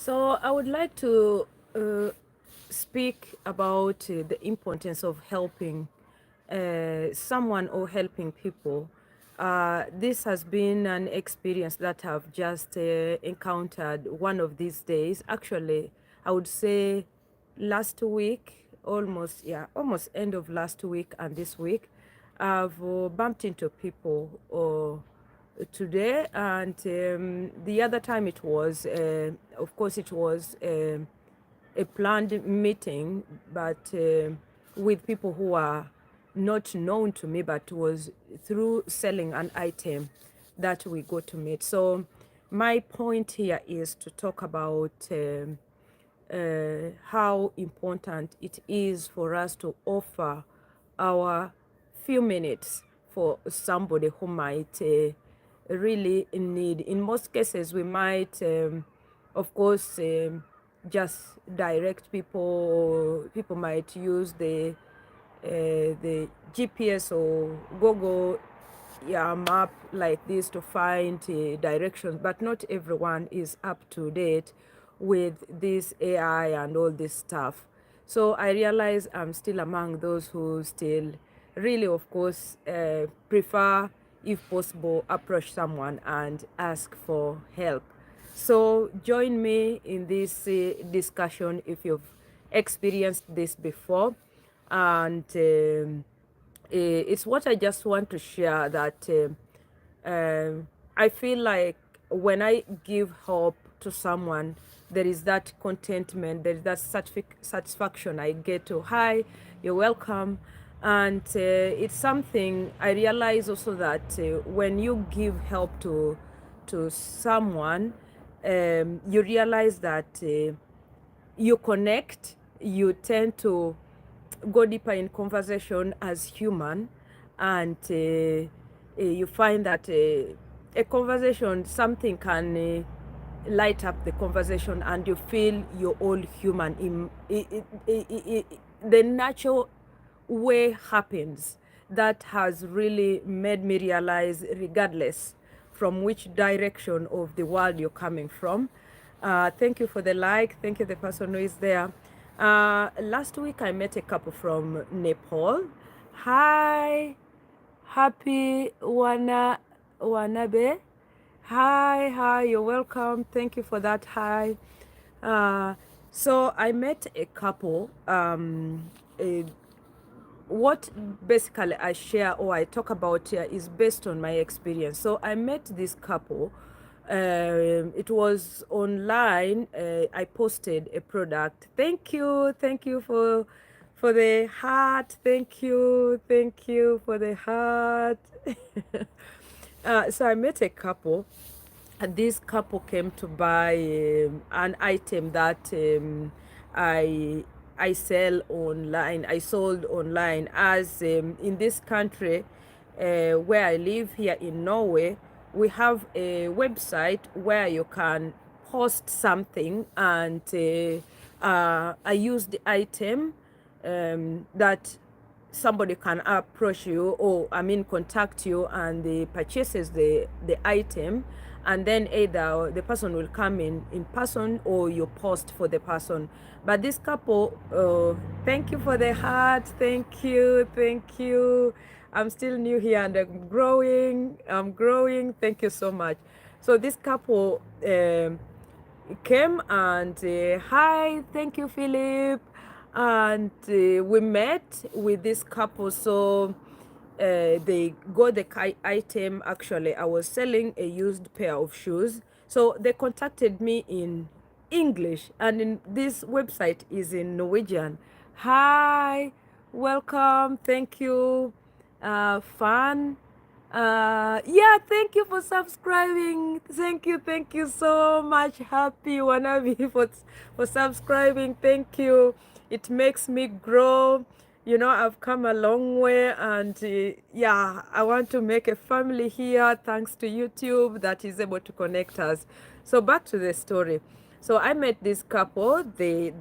So I would like to speak about the importance of helping someone or helping people. This has been an experience that I've just encountered one of these days. Actually, I would say last week, almost end of last week and this week, I've bumped into people today, and the other time it was, of course, it was a planned meeting, but with people who are not known to me, but was through selling an item that we go to meet. So my point here is to talk about how important it is for us to offer our few minutes for somebody who might really need. In most cases, we might, of course, just direct people, or people might use the GPS or Google map like this to find directions, but not everyone is up to date with this AI and all this stuff. So I realize I'm still among those who still really, of course, prefer, if possible, approach someone and ask for help. So join me in this discussion if you've experienced this before. And it's what I just want to share that I feel like when I give hope to someone, there is that contentment, there is that satisfaction I get to, hi, you're welcome. And it's something I realize also that when you give help to someone, you realize that you connect, you tend to go deeper in conversation as human, and you find that a conversation, something can light up the conversation, and you feel you're all human. The natural way happens that has really made me realize, regardless from which direction of the world you're coming from. Thank you for the like. Thank you, the person who is there. Last week I met a couple from Nepal. Hi, happy Wanabe. Hi, you're welcome. Thank you for that. Hi. Uh, so I met a couple. What basically I share or I talk about here is based on my experience. So I met this couple. It was online. I posted a product. Thank you for the heart. Thank you for the heart. So I met a couple, and this couple came to buy an item that I sell online. I sold online, as in this country where I live here in Norway, we have a website where you can post something, and I use the item that somebody can approach you, or I mean contact you, and they purchases the item, and then either the person will come in person, or you post for the person. But this couple, thank you for the heart. Thank you. I'm still new here, and I'm growing. Thank you so much. So this couple came and hi, thank you, Philip. And we met with this couple. So they got the item. Actually, I was selling a used pair of shoes, so they contacted me in English, and in this website is in Norwegian. Hi, welcome, thank you, fun. Yeah, thank you for subscribing. Thank you so much. Happy Wanabe for subscribing. Thank you. It makes me grow. You know, I've come a long way, and yeah, I want to make a family here thanks to YouTube that is able to connect us. So back to the story. So I met this couple. They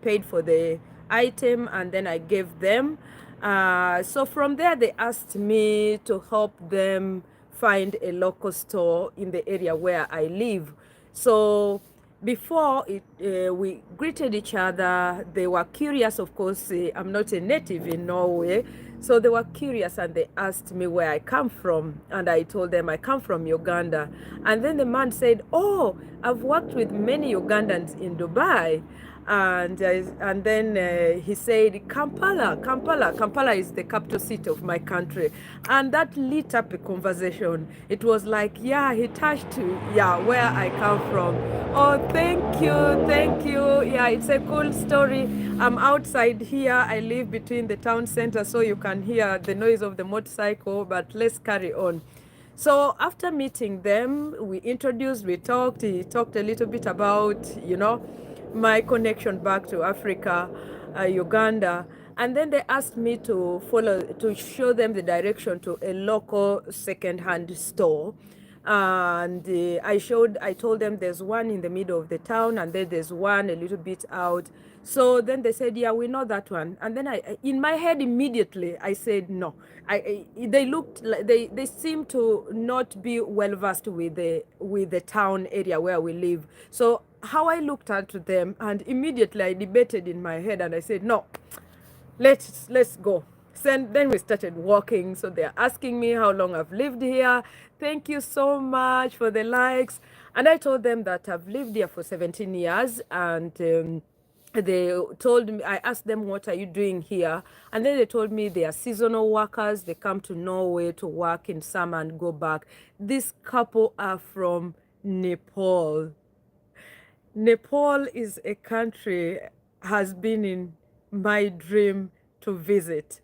paid for the item, and then I gave them. So from there, they asked me to help them find a local store in the area where I live. So before we greeted each other. They were curious, of course. I'm not a native in Norway, so they were curious and they asked me where I come from, and I told them I come from Uganda. And then the man said, "Oh, I've worked with many Ugandans in Dubai." And then he said, Kampala is the capital city of my country. And that lit up a conversation. It was like, yeah, he touched, yeah, where I come from. Oh, thank you, thank you. Yeah, it's a cool story. I'm outside here. I live between the town center, so you can hear the noise of the motorcycle, but let's carry on. So after meeting them, we introduced, we talked. He talked a little bit about, my connection back to Africa, Uganda. And then they asked me to to show them the direction to a local second-hand store. And I told them there's one in the middle of the town, and then there's one a little bit out. So then they said, yeah, we know that one. And then in my head immediately, I said, no. They looked like they seemed to not be well versed with the town area where we live. So how I looked at them, and immediately I debated in my head, and I said, no, let's go. Then we started walking. So they're asking me how long I've lived here. Thank you so much for the likes. And I told them that I've lived here for 17 years. And they told me, I asked them, what are you doing here? And then they told me they are seasonal workers. They come to Norway to work in summer and go back. This couple are from Nepal. Nepal is a country has been in my dream to visit,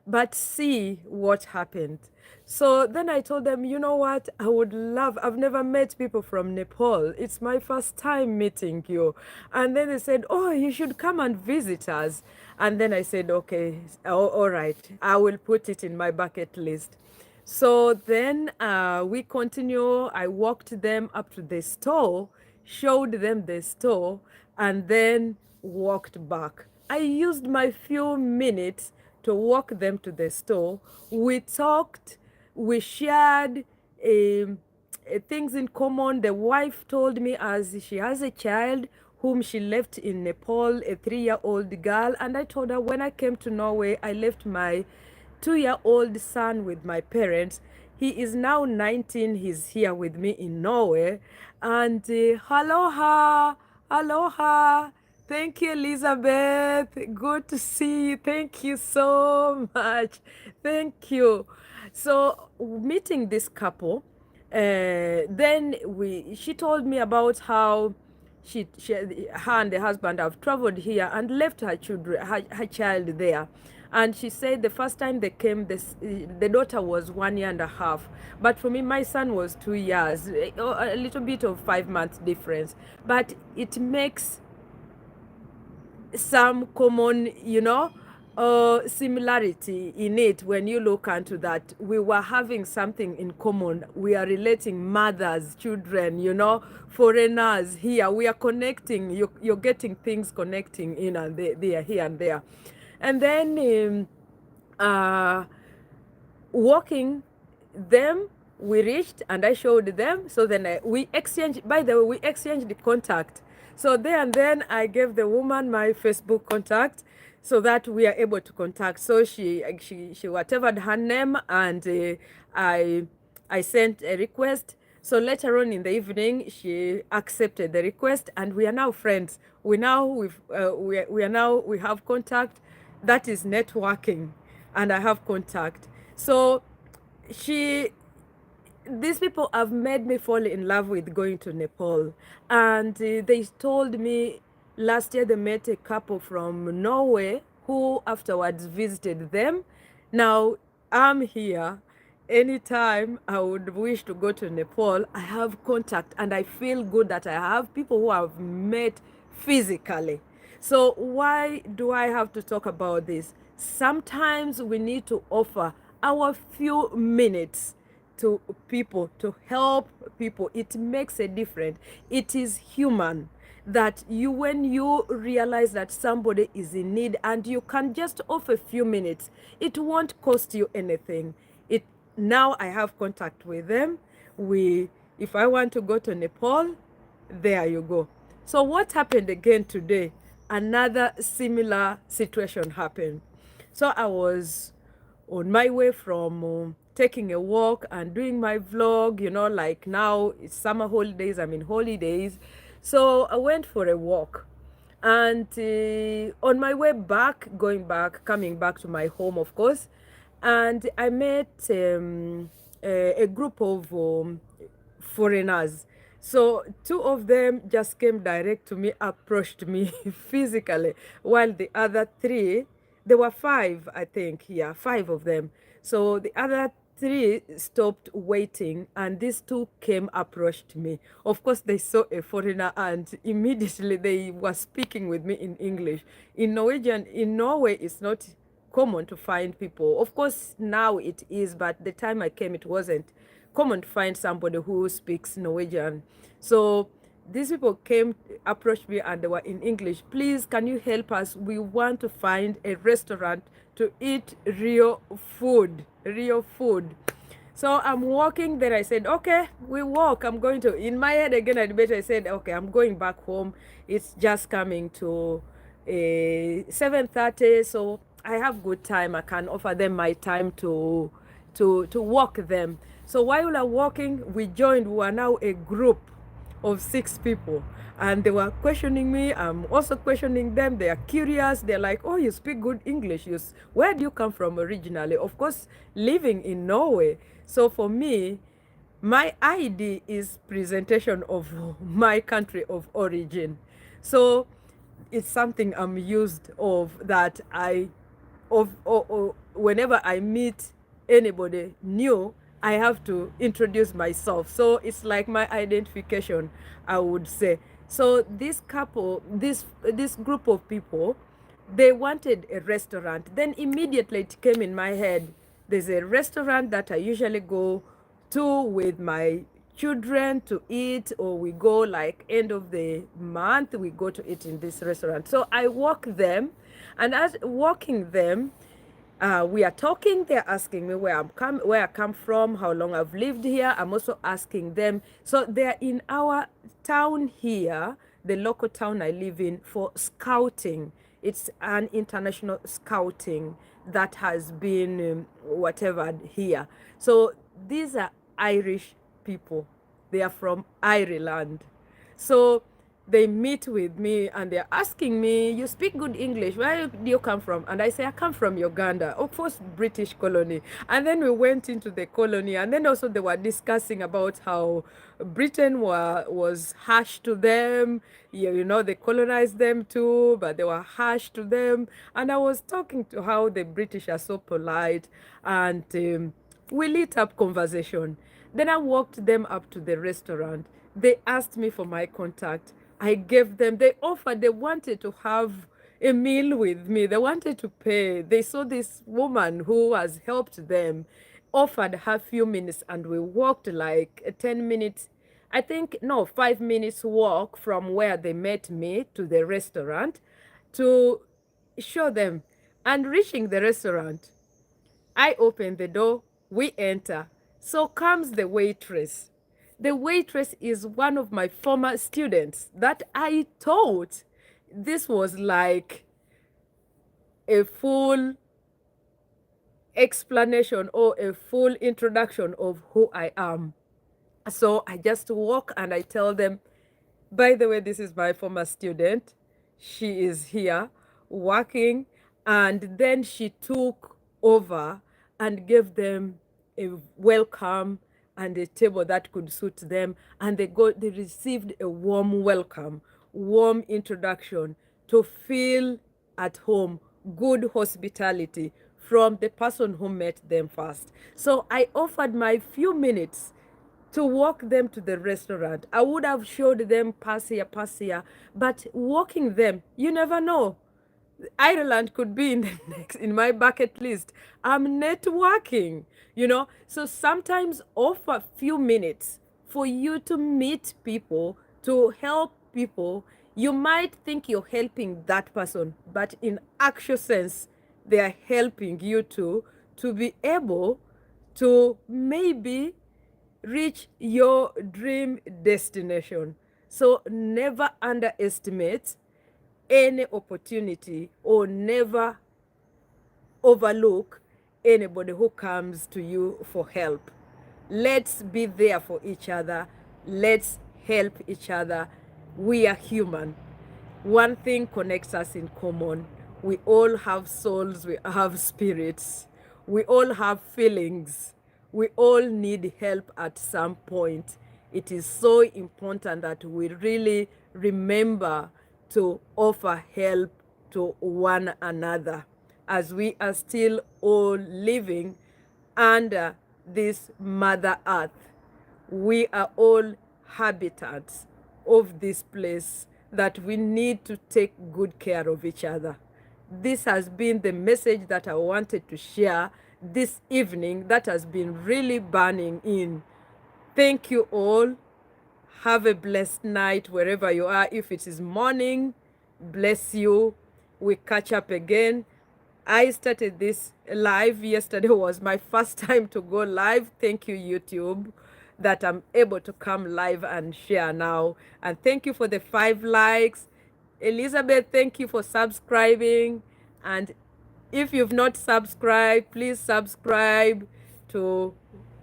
but see what happened. So then I told them, you know what, I've never met people from Nepal. It's my first time meeting you. And then they said, oh, you should come and visit us. And then I said, okay, all right, I will put it in my bucket list. So then we continue. I walked them up to the store, showed them the store, and then walked back. I used my few minutes to walk them to the store. We talked, we shared things in common. The wife told me as she has a child whom she left in Nepal, a 3-year-old girl. And I told her when I came to Norway, I left my 2-year-old son with my parents. He is now 19. He's here with me in Norway. And aloha, aloha. Thank you, Elizabeth. Good to see you. Thank you so much. Thank you. So meeting this couple, then she told me about how her and the husband have traveled here and left her child there. And she said the first time they came, the daughter was 1 year and a half. But for me, my son was 2 years, a little bit of 5 months difference. But it makes some common, similarity in it when you look into that. We were having something in common. We are relating mothers, children, foreigners here. We are connecting. You're getting things connecting in and there, here and there. And then walking them, we reached and I showed them. So then we exchanged, by the way, we exchanged the contact. So there and then I gave the woman my Facebook contact so that we are able to contact. So she whatevered her name, and I sent a request. So later on in the evening, she accepted the request, and we are now friends. We have contact. That is networking, and I have contact. So these people have made me fall in love with going to Nepal. And they told me last year they met a couple from Norway who afterwards visited them. Now I'm here. Anytime I would wish to go to Nepal, I have contact, and I feel good that I have people who I've met physically. So why do I have to talk about this? Sometimes we need to offer our few minutes to people, to help people. It makes a difference. It is human that when you realize that somebody is in need and you can just offer a few minutes, it won't cost you anything. Now I have contact with them. If I want to go to Nepal, there you go. So what happened again today? Another similar situation happened. So I was on my way from taking a walk and doing my vlog, like now it's summer holidays, I'm in holidays. So I went for a walk. And on my way back, coming back to my home, of course, and I met a group of foreigners. So two of them just came direct to me, approached me physically, while the other three, there were five, I think, yeah, five of them. So the other three stopped waiting, and these two came, approached me. Of course, they saw a foreigner, and immediately they were speaking with me in English. In Norwegian, in Norway, it's not common to find people. Of course, now it is, but the time I came, it wasn't common to find somebody who speaks Norwegian. So these people came, approached me, and they were in English. Please, can you help us? We want to find a restaurant to eat real food, real food. So I'm walking there. I said, okay, we walk. I'm going to, in my head again, I said, okay, I'm going back home. It's just coming to 7:30. So I have good time. I can offer them my time to walk them. So while I'm walking, we joined. We are now a group of 6 people, and they were questioning me. I'm also questioning them. They are curious. They're like, oh, you speak good English. Where do you come from originally? Of course, living in Norway. So for me, my ID is presentation of my country of origin. So it's something I'm used of, that whenever I meet anybody new, I have to introduce myself. So it's like my identification, I would say. So this group of people, they wanted a restaurant. Then immediately it came in my head, there's a restaurant that I usually go to with my children to eat, or we go like end of the month, we go to eat in this restaurant. So I walk them, and as walking them, we are talking. They're asking me where I come from, how long I've lived here. I'm also asking them. So they're in our town here, the local town I live in, for scouting. It's an international scouting that has been whatever here. So these are Irish people. They are from Ireland. So they meet with me and they're asking me, you speak good English, where do you come from? And I say, I come from Uganda, of course, British colony. And then we went into the colony, and then also they were discussing about how Britain was harsh to them. They colonized them too, but they were harsh to them. And I was talking to how the British are so polite, and we lit up conversation. Then I walked them up to the restaurant. They asked me for my contact. I gave them, they wanted to have a meal with me. They wanted to pay. They saw this woman who has helped them, offered her few minutes, and we walked like 10 minutes, I think, no, 5 minutes walk from where they met me to the restaurant to show them. And reaching the restaurant, I open the door, we enter. So comes the waitress. The waitress is one of my former students that I taught. This was like a full explanation or a full introduction of who I am. So I just walk and I tell them, by the way, this is my former student. She is here working. And then she took over and gave them a welcome and a table that could suit them. And they received a warm welcome, warm introduction, to feel at home, good hospitality from the person who met them first. So I offered my few minutes to walk them to the restaurant. I would have showed them pass here, but walking them, you never know. Ireland could be in the next in my bucket list. I'm networking. So sometimes offer few minutes for you to meet people, to help people. You might think you're helping that person, but in actual sense, they are helping you to be able to maybe reach your dream destination. So never underestimate any opportunity, or never overlook anybody who comes to you for help. Let's be there for each other. Let's help each other. We are human. One thing connects us in common. We all have souls, we have spirits, we all have feelings, we all need help at some point. It is so important that we really remember to offer help to one another, as we are still all living under this Mother Earth. We are all habitants of this place, that we need to take good care of each other. This has been the message that I wanted to share this evening, that has been really burning in. Thank you all. Have a blessed night wherever you are. If it is morning, bless you. We catch up again. I started this live yesterday, was my first time to go live. Thank you, YouTube, that I'm able to come live and share now. And thank you for the 5 likes. Elizabeth, thank you for subscribing. And if you've not subscribed, please subscribe to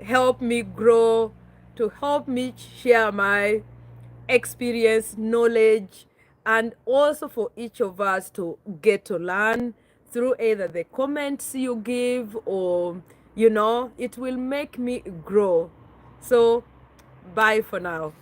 help me grow, to help me share my experience, knowledge, and also for each of us to get to learn through either the comments you give, or, it will make me grow. So, bye for now.